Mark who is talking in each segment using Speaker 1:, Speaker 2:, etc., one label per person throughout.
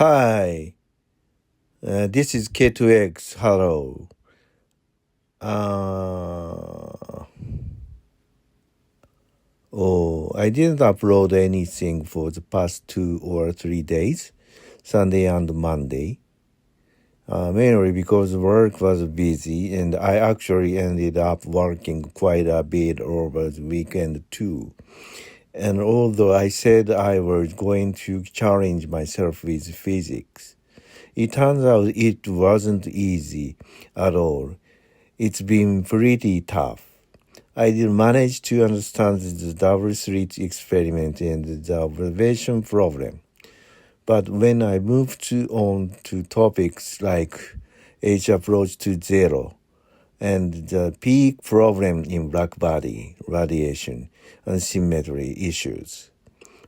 Speaker 1: Hi, this is K2X. Hello. Uh, I didn't upload anything for the past 2 or 3 days, Sunday and Monday, mainly because work was busy and I actually ended up working quite a bit over the weekend too. And although I said I was going to challenge myself with physics, it turns out it wasn't easy at all. It's been pretty tough. I did manage to understand the double slit experiment and the observation problem. But when I moved on to topics like H approach to zero and the peak problem in blackbody, radiation, and symmetry issues,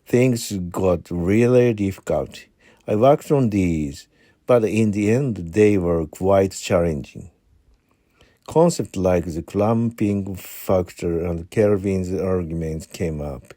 Speaker 1: things got really difficult. I worked on these, but in the end they were quite challenging. Concepts like the clumping factor and Kelvin's arguments came up,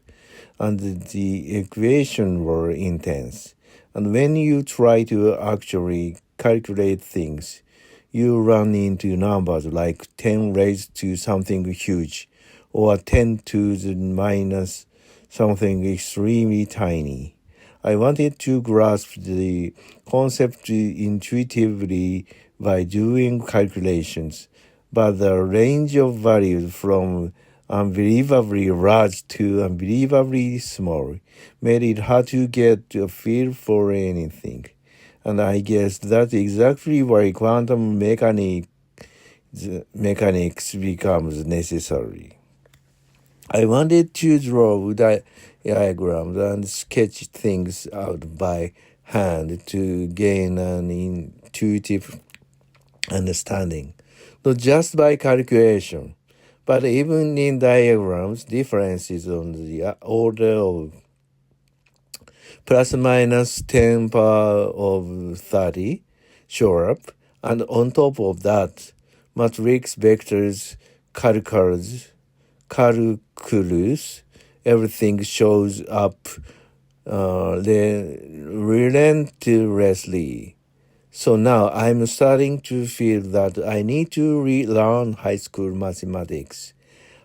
Speaker 1: and the equations were intense. And when you try to actually calculate things, you run into numbers like 10 raised to something huge, or 10 to the minus something extremely tiny. I wanted to grasp the concept intuitively by doing calculations, but the range of values from unbelievably large to unbelievably small made it hard to get a feel for anything. And I guess that's exactly why quantum mechanics becomes necessary. I wanted to draw diagrams and sketch things out by hand to gain an intuitive understanding, not just by calculation, but even in diagrams, differences on the order of plus minus 10 power of 30 show up, and on top of that, matrix vectors, calculus, everything shows up relentlessly. So now I'm starting to feel that I need to relearn high school mathematics.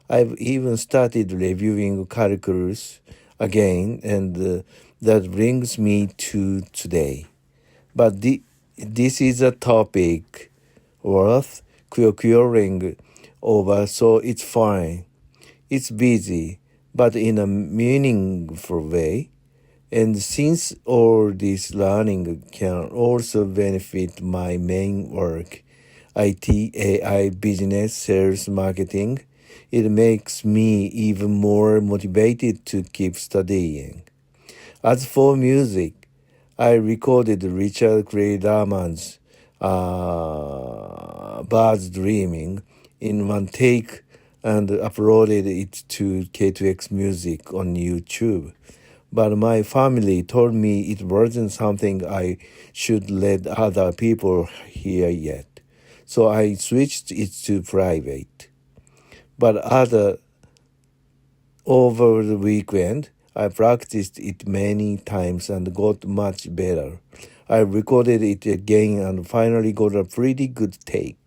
Speaker 1: I've even started reviewing calculus again, and that brings me to today. But this is a topic worth querying over, so it's fine. It's busy, but in a meaningful way. And since all this learning can also benefit my main work, IT, AI, business, sales, marketing, it makes me even more motivated to keep studying. As for music, I recorded Richard Clayderman's Birds Dreaming in one take and uploaded it to K2X Music on YouTube. But my family told me it wasn't something I should let other people hear yet. So I switched it to private. But over the weekend, I practiced it many times and got much better. I recorded it again and finally got a pretty good take.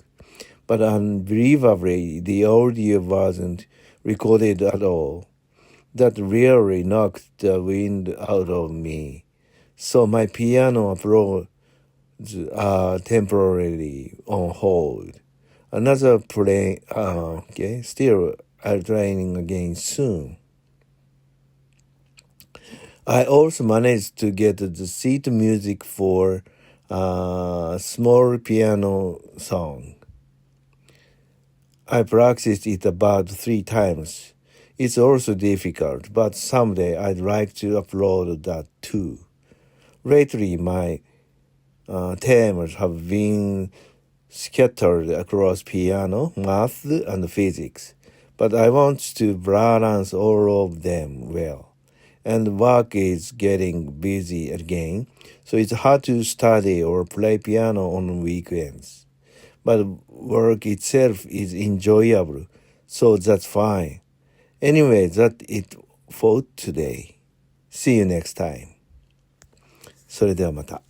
Speaker 1: But unbelievably, the audio wasn't recorded at all. That really knocked the wind out of me. So my piano uploads are temporarily on hold. Another play, still I'm training again soon. I also managed to get the sheet music for a small piano song. I practiced it about 3 times. It's also difficult, but someday I'd like to upload that too. Lately, my themes have been scattered across piano, math, and physics, but I want to balance all of them well. And work is getting busy again, so it's hard to study or play piano on weekends. But work itself is enjoyable, so that's fine. Anyway, that's it for today. See you next time. それではまた。